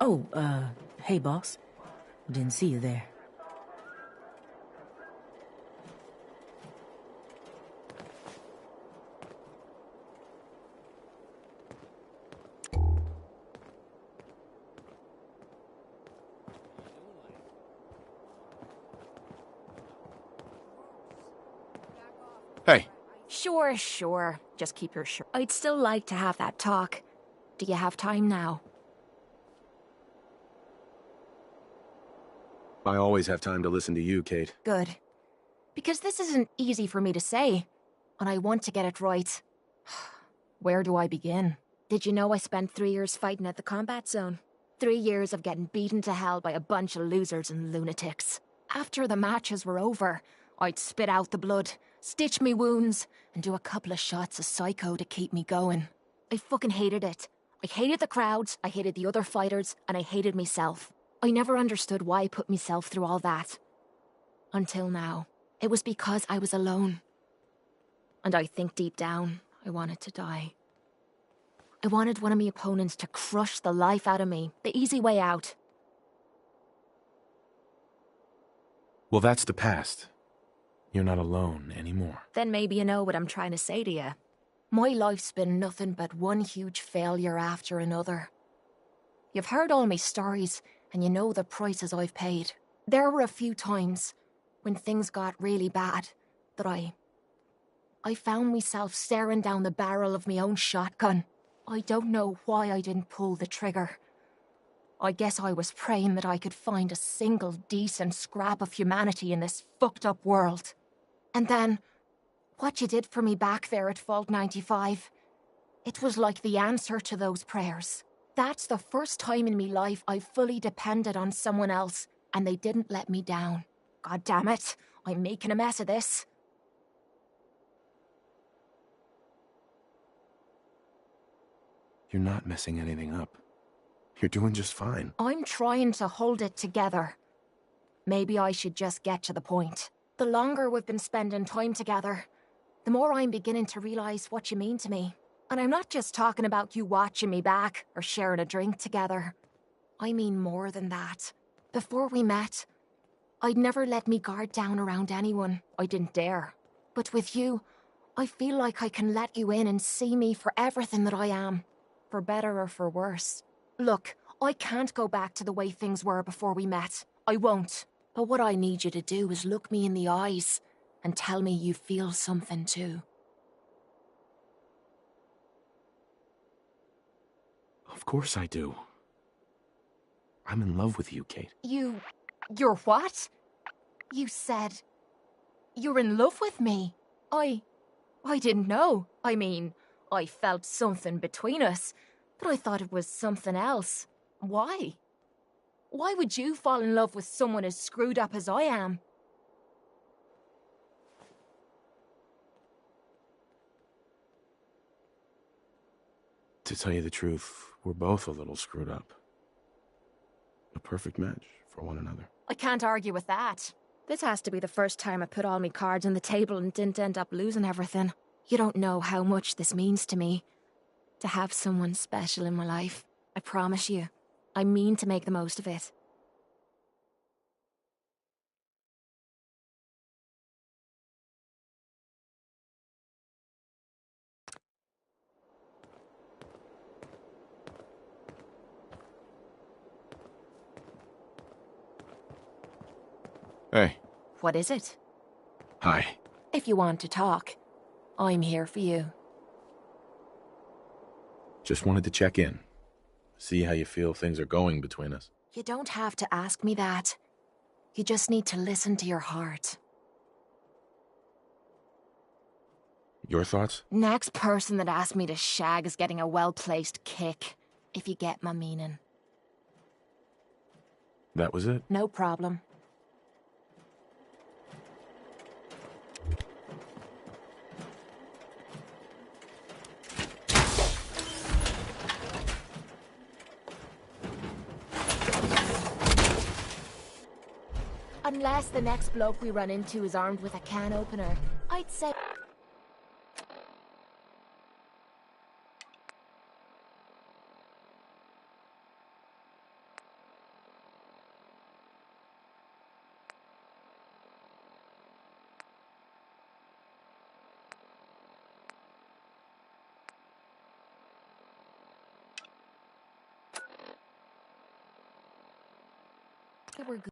Oh, hey boss. Didn't see you there. Hey. Sure. Just keep your shirt. I'd still like to have that talk. Do you have time now? I always have time to listen to you, Cait. Good. Because this isn't easy for me to say, and I want to get it right. Where do I begin? Did you know I spent 3 years fighting at the combat zone? 3 years of getting beaten to hell by a bunch of losers and lunatics. After the matches were over, I'd spit out the blood, stitch me wounds, and do a couple of shots of Psycho to keep me going. I fucking hated it. I hated the crowds, I hated the other fighters, and I hated myself. I never understood why I put myself through all that. Until now. It was because I was alone. And I think deep down, I wanted to die. I wanted one of my opponents to crush the life out of me, the easy way out. Well, that's the past. You're not alone anymore. Then maybe you know what I'm trying to say to you. My life's been nothing but one huge failure after another. You've heard all my stories, and you know the prices I've paid. There were a few times, when things got really bad, that I found myself staring down the barrel of my own shotgun. I don't know why I didn't pull the trigger. I guess I was praying that I could find a single decent scrap of humanity in this fucked up world. And then, what you did for me back there at Vault 95, it was like the answer to those prayers. That's the first time in me life I've fully depended on someone else, and they didn't let me down. God damn it, I'm making a mess of this. You're not messing anything up. You're doing just fine. I'm trying to hold it together. Maybe I should just get to the point. The longer we've been spending time together, the more I'm beginning to realize what you mean to me. And I'm not just talking about you watching me back or sharing a drink together. I mean more than that. Before we met, I'd never let me guard down around anyone. I didn't dare. But with you, I feel like I can let you in and see me for everything that I am. For better or for worse. Look, I can't go back to the way things were before we met. I won't. But what I need you to do is look me in the eyes and tell me you feel something too. Of course I do. I'm in love with you, Cait. You're what? You said you're in love with me. I didn't know. I mean, I felt something between us, but I thought it was something else. Why? Why would you fall in love with someone as screwed up as I am? To tell you the truth, we're both a little screwed up. A perfect match for one another. I can't argue with that. This has to be the first time I put all my cards on the table and didn't end up losing everything. You don't know how much this means to me. To have someone special in my life. I promise you. I mean to make the most of it. Hey. What is it? Hi. If you want to talk, I'm here for you. Just wanted to check in. See how you feel things are going between us. You don't have to ask me that. You just need to listen to your heart. Your thoughts? Next person that asks me to shag is getting a well-placed kick, if you get my meaning. That was it? No problem. Unless the next bloke we run into is armed with a can opener, I'd say... They were good.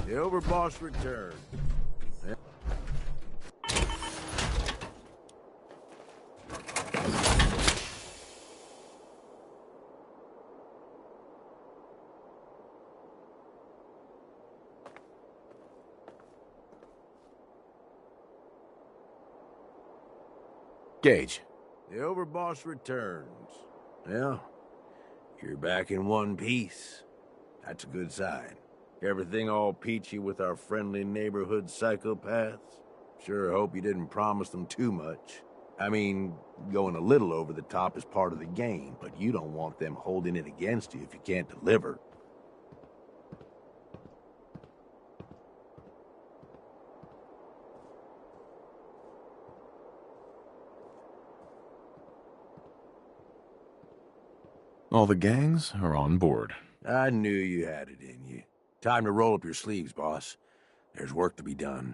The overboss returned. Gage. The overboss returns. Well, you're back in one piece. That's a good sign. Everything all peachy with our friendly neighborhood psychopaths? Sure hope you didn't promise them too much. I mean, going a little over the top is part of the game, but you don't want them holding it against you if you can't deliver. All the gangs are on board. I knew you had it in you. Time to roll up your sleeves, boss. There's work to be done.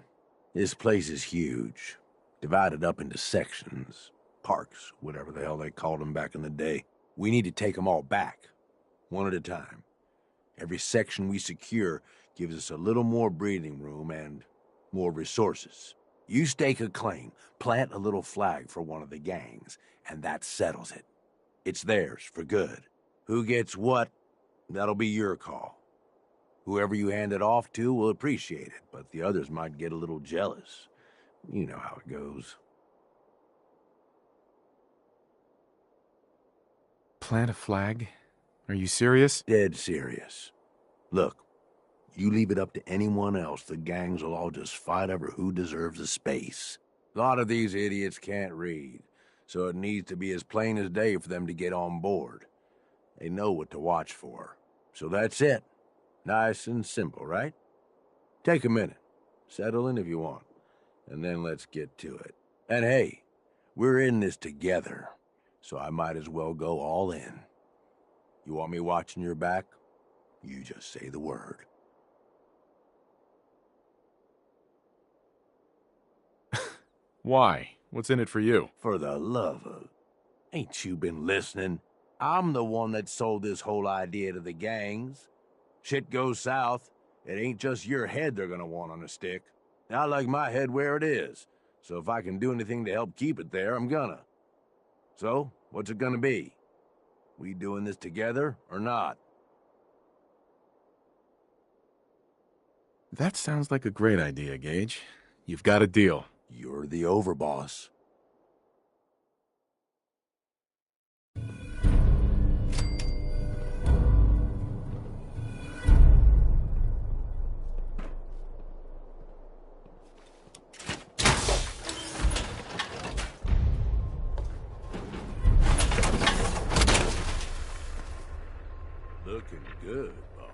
This place is huge. Divided up into sections. Parks, whatever the hell they called them back in the day. We need to take them all back. One at a time. Every section we secure gives us a little more breathing room and more resources. You stake a claim, plant a little flag for one of the gangs, and that settles it. It's theirs for good. Who gets what, that'll be your call. Whoever you hand it off to will appreciate it, but the others might get a little jealous. You know how it goes. Plant a flag? Are you serious? Dead serious. Look, you leave it up to anyone else, the gangs will all just fight over who deserves the space. A lot of these idiots can't read, so it needs to be as plain as day for them to get on board. They know what to watch for. So that's it. Nice and simple, right? Take a minute. Settle in if you want. And then let's get to it. And hey, we're in this together, so I might as well go all in. You want me watching your back? You just say the word. Why? What's in it for you? For the love of... Ain't you been listening? I'm the one that sold this whole idea to the gangs. Shit goes south, it ain't just your head they're gonna want on a stick. I like my head where it is, so if I can do anything to help keep it there, I'm gonna. So, what's it gonna be? We doing this together or not? That sounds like a great idea, Gage. You've got a deal. You're the overboss. Looking good, boss.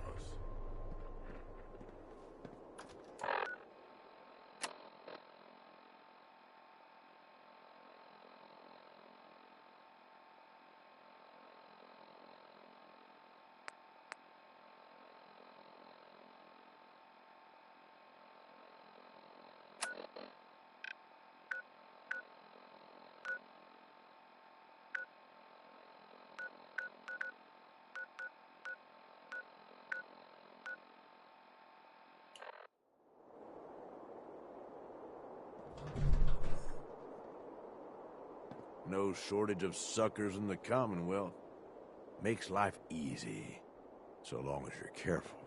No shortage of suckers in the Commonwealth. Makes life easy, so long as you're careful.